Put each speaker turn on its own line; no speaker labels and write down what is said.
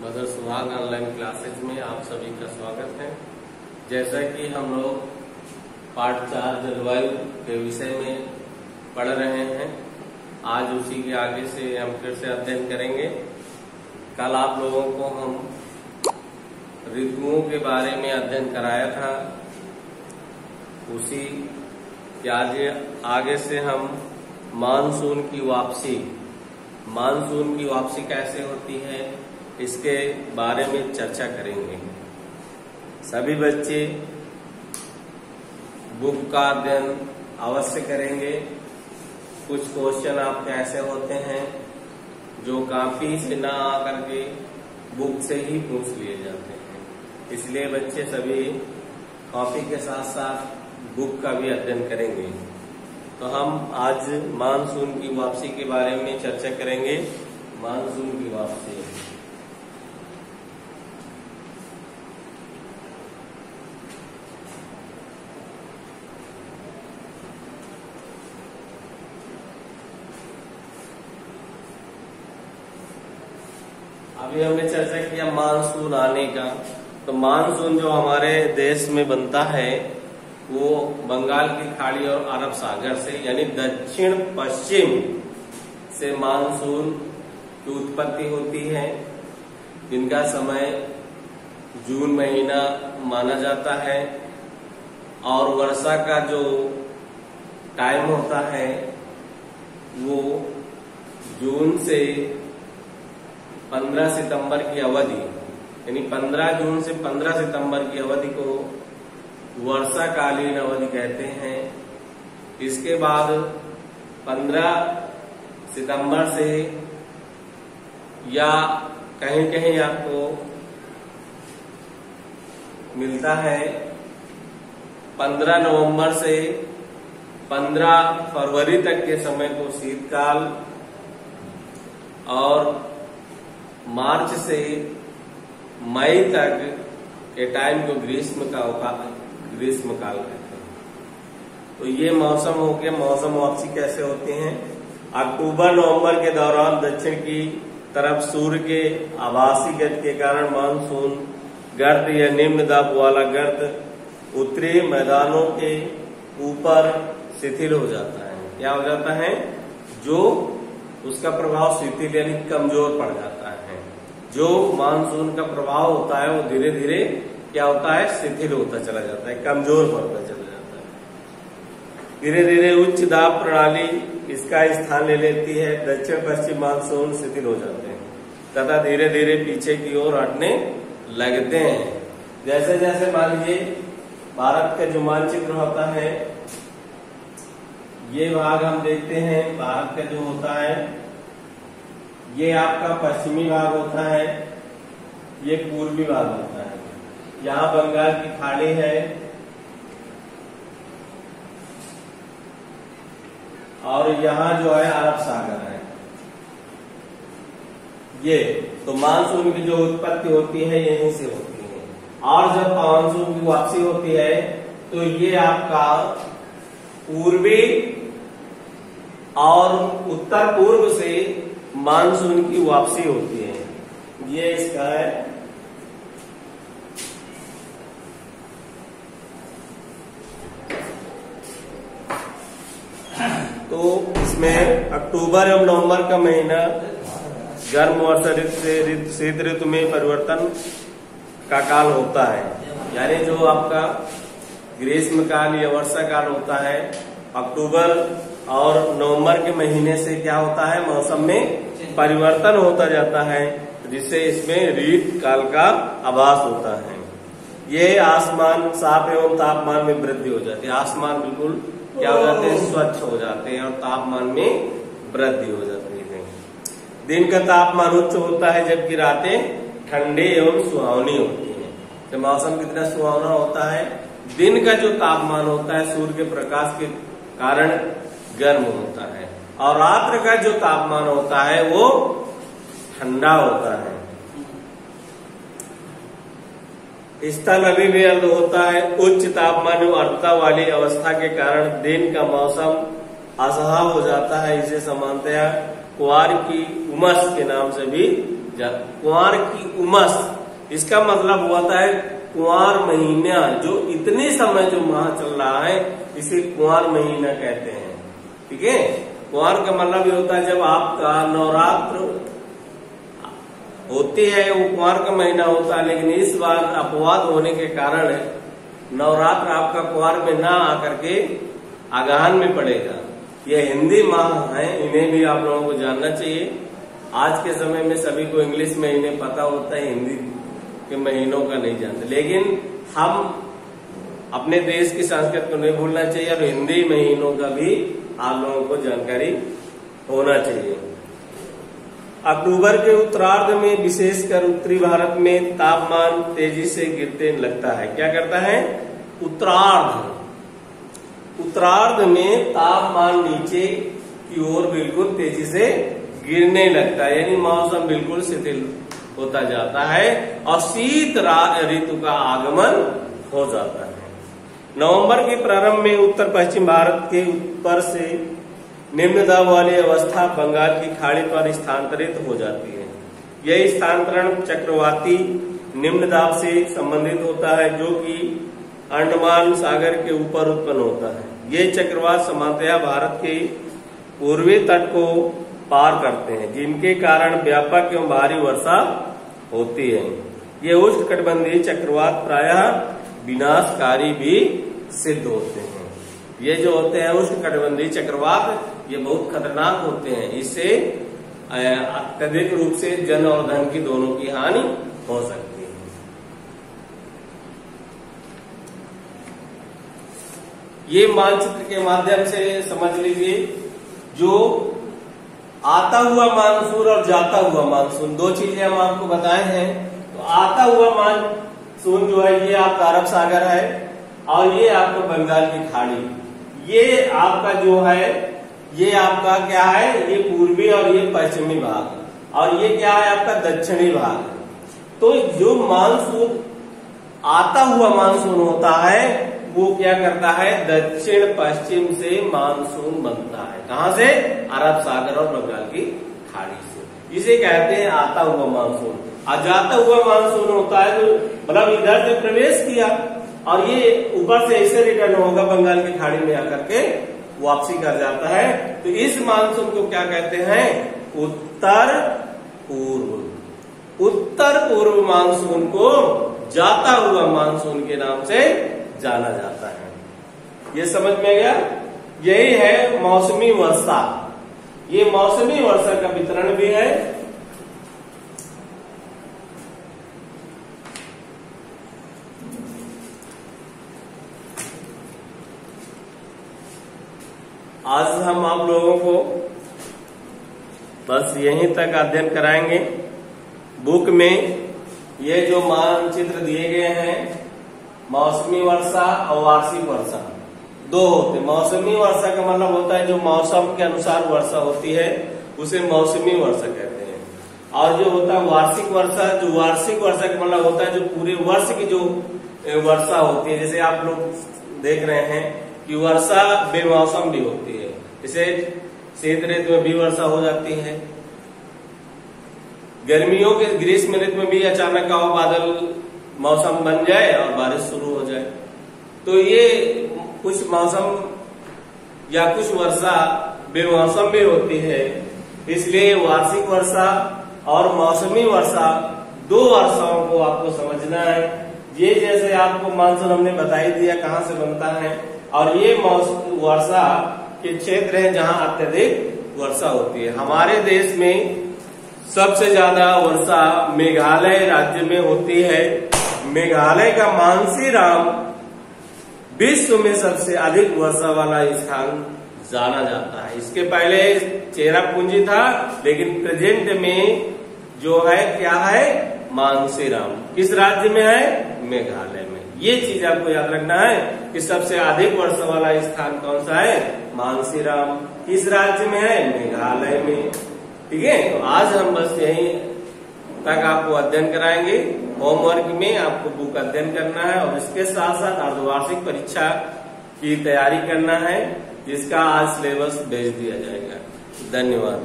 Mother सुहाग online classes में आप सभी का स्वागत है। जैसा कि हम लोग पाठ 4 जलवायु के विषय में पढ़ रहे हैं, आज उसी के आगे से हम फिर से अध्ययन करेंगे। कल आप लोगों को हम ऋतुओं के बारे में अध्ययन कराया था, उसी के आगे से हम मानसून की वापसी कैसे होती है इसके बारे में चर्चा करेंगे। सभी बच्चे बुक का अध्ययन अवश्य करेंगे। कुछ क्वेश्चन आपके ऐसे होते हैं जो कॉपी से ना आकर के बुक से ही पूछ लिए जाते हैं, इसलिए बच्चे सभी कॉपी के साथ साथ बुक का भी अध्ययन करेंगे। तो हम आज मानसून की वापसी के बारे में चर्चा करेंगे। मानसून की वापसी, अभी हमने चर्चा किया मानसून आने का। तो मानसून जो हमारे देश में बनता है वो बंगाल की खाड़ी और अरब सागर से, यानी दक्षिण पश्चिम से मानसून की उत्पत्ति होती है। इनका समय जून महीना माना जाता है और वर्षा का जो टाइम होता है वो जून से 15 सितंबर की अवधि, यानी 15 जून से 15 सितंबर की अवधि को वर्षाकालीन अवधि कहते हैं। इसके बाद 15 सितंबर से या कहीं कहीं आपको मिलता है 15 नवंबर से 15 फरवरी तक के समय को शीतकाल, और मार्च से मई तक के टाइम को ग्रीष्मकाल कहते हैं। तो ये मौसम हो गया। मौसम वापसी कैसे होते हैं? अक्टूबर नवंबर के दौरान दक्षिण की तरफ सूर्य के आभासी गति के कारण मानसून गर्त या निम्न दाब वाला गर्त उत्तरी मैदानों के ऊपर शिथिल हो जाता है। क्या हो जाता है? जो उसका प्रभाव शिथिल यानी कमजोर पड़ जाता है। जो मानसून का प्रभाव होता है वो धीरे धीरे क्या होता है? शिथिल होता चला जाता है, कमजोर पड़ता चला जाता है। धीरे धीरे उच्च दाब प्रणाली इसका स्थान ले लेती है। दक्षिण पश्चिम मानसून शिथिल हो जाते हैं तथा धीरे धीरे पीछे की ओर हटने लगते हैं। जैसे जैसे मान लीजिए भारत का जो मानचित्र होता है, ये भाग हम देखते हैं, भारत का जो होता है ये आपका पश्चिमी भाग होता है, ये पूर्वी भाग होता है। यहाँ बंगाल की खाड़ी है और यहाँ जो है अरब सागर है। ये तो मानसून की जो उत्पत्ति होती है यहीं से होती है। और जब मानसून की वापसी होती है तो ये आपका पूर्वी और उत्तर पूर्व से मानसून की वापसी होती है। ये इसका है। तो इसमें अक्टूबर एवं नवंबर का महीना गर्म वर्षा ऋतु से शीत ऋतु में परिवर्तन का काल होता है। यानी जो आपका ग्रीष्म काल या वर्षा काल होता है, अक्टूबर और नवंबर के महीने से क्या होता है? मौसम में परिवर्तन होता जाता है, जिससे इसमें ऋतु काल का आभास होता है। ये आसमान साफ एवं तापमान में वृद्धि हो जाती है। आसमान बिल्कुल क्या हो जाते हैं? स्वच्छ हो जाते हैं और तापमान में वृद्धि हो जाती है। दिन का तापमान उच्च होता है जबकि रातें ठंडी एवं सुहावनी होती है। तो मौसम कितना सुहावना होता है? दिन का जो तापमान होता है सूर्य के प्रकाश के कारण गर्म होता है और रात्र का जो तापमान होता है वो ठंडा होता है। स्थल अभिव्यक्त होता है। उच्च तापमान और आर्द्रता वाली अवस्था के कारण दिन का मौसम असहाय हो जाता है। इसे सामान्यतया कुआर की उमस के नाम से भी कुंवार की उमस, इसका मतलब होता है कुंवार महीना, जो इतने समय जो माह चल रहा है इसे कुंवार महीना कहते हैं। ठीक है, कुंवार का मतलब ये होता है जब आपका नवरात्र होती है, वो कुंवार का महीना होता है। लेकिन इस बार अपवाद होने के कारण नवरात्र आपका कुंवार में ना आकर के आगहन में पड़ेगा। यह हिंदी माह है, इन्हें भी आप लोगों को जानना चाहिए। आज के समय में सभी को इंग्लिश महीने पता होता है, हिंदी के महीनों का नहीं जानते। लेकिन हम अपने देश की संस्कृति को नहीं भूलना चाहिए और हिंदी महीनों का भी आप लोगों को जानकारी होना चाहिए। अक्टूबर के उत्तरार्ध में विशेषकर उत्तरी भारत में तापमान तेजी से गिरने लगता है। क्या करता है? उत्तरार्ध में तापमान नीचे की ओर बिल्कुल तेजी से गिरने लगता है, यानी मौसम बिल्कुल शिथिल होता जाता है और शीत ऋतु का आगमन हो जाता है। नवंबर के प्रारंभ में उत्तर पश्चिम भारत के ऊपर से निम्न दाब वाली अवस्था बंगाल की खाड़ी पर स्थानांतरित हो जाती है। यह स्थानांतरण चक्रवाती निम्न दाब से संबंधित होता है, जो कि अंडमान सागर के ऊपर उत्पन्न होता है। ये चक्रवात सामान्यतः भारत के पूर्वी तट को पार करते हैं, जिनके कारण व्यापक एवं भारी वर्षा होती है। ये उष्णकटिबंधीय चक्रवात प्रायः विनाशकारी भी सिद्ध होते हैं। ये जो होते हैं उष्णकटिबंधीय चक्रवात, ये बहुत खतरनाक होते हैं। इससे अत्यधिक रूप से जन और धन की दोनों की हानि हो सकती है। ये मानचित्र के माध्यम से समझ लीजिए, जो आता हुआ मानसून और जाता हुआ मानसून, दो चीजें हम आपको बताए हैं। तो आता हुआ मानसून जो है ये आपका अरब सागर है और ये आपका बंगाल की खाड़ी। ये आपका जो है ये आपका क्या है, ये पूर्वी और ये पश्चिमी भाग, और ये क्या है आपका दक्षिणी भाग। तो जो मानसून आता हुआ मानसून होता है वो क्या करता है, दक्षिण पश्चिम से मानसून बनता है। कहां से? अरब सागर और बंगाल की खाड़ी से। इसे कहते हैं आता हुआ मानसून। और जाता हुआ मानसून होता है तो मतलब इधर से प्रवेश किया और ये ऊपर से ऐसे रिटर्न होगा बंगाल की खाड़ी में आकर के वापसी कर जाता है। तो इस मानसून को क्या कहते हैं? उत्तर पूर्व। उत्तर पूर्व मानसून को जाता हुआ मानसून के नाम से जाना जाता है। ये समझ में गया? यही है मौसमी वर्षा। ये मौसमी वर्षा का वितरण भी है। आज हम आप लोगों को बस यहीं तक अध्ययन कराएंगे। बुक में ये जो मानचित्र दिए गए हैं, मौसमी वर्षा और वार्षिक वर्षा दो होते हैं। मौसमी वर्षा का मतलब होता है जो मौसम के अनुसार वर्षा होती है, उसे मौसमी वर्षा कहते हैं। और जो होता है वार्षिक वर्षा, जो वार्षिक वर्षा का मतलब होता है जो पूरे वर्ष की जो वर्षा होती है। जैसे आप लोग देख रहे हैं कि वर्षा बेमौसम भी होती है, जैसे शीत ऋतु में भी वर्षा हो जाती है, गर्मियों के ग्रीष्म ऋतु में भी अचानक का बादल मौसम बन जाए और बारिश शुरू हो जाए। तो ये कुछ मौसम या कुछ वर्षा बेमौसम भी होती है। इसलिए वार्षिक वर्षा और मौसमी वर्षा दो वर्षाओं को आपको समझना है। ये जैसे आपको मानसून हमने बता ही दिया कहाँ से बनता है, और ये वर्षा के क्षेत्र हैं जहाँ अत्यधिक वर्षा होती है। हमारे देश में सबसे ज्यादा वर्षा मेघालय राज्य में होती है। मेघालय का मानसीराम विश्व में सबसे अधिक वर्षा वाला स्थान जाना जाता है। इसके पहले चेरापूंजी था, लेकिन प्रेजेंट में जो है क्या है, मानसीराम। किस राज्य में है? मेघालय में। ये चीज आपको याद रखना है कि सबसे अधिक वर्षा वाला स्थान कौन सा है? मानसीराम। किस राज्य में है? मेघालय में। ठीक है, तो आज हम बस यही तक आपको अध्ययन कराएंगे। होमवर्क में आपको बुक अध्ययन करना है और इसके साथ साथ अर्धवार्षिक परीक्षा की तैयारी करना है, जिसका आज सिलेबस भेज दिया जाएगा। धन्यवाद।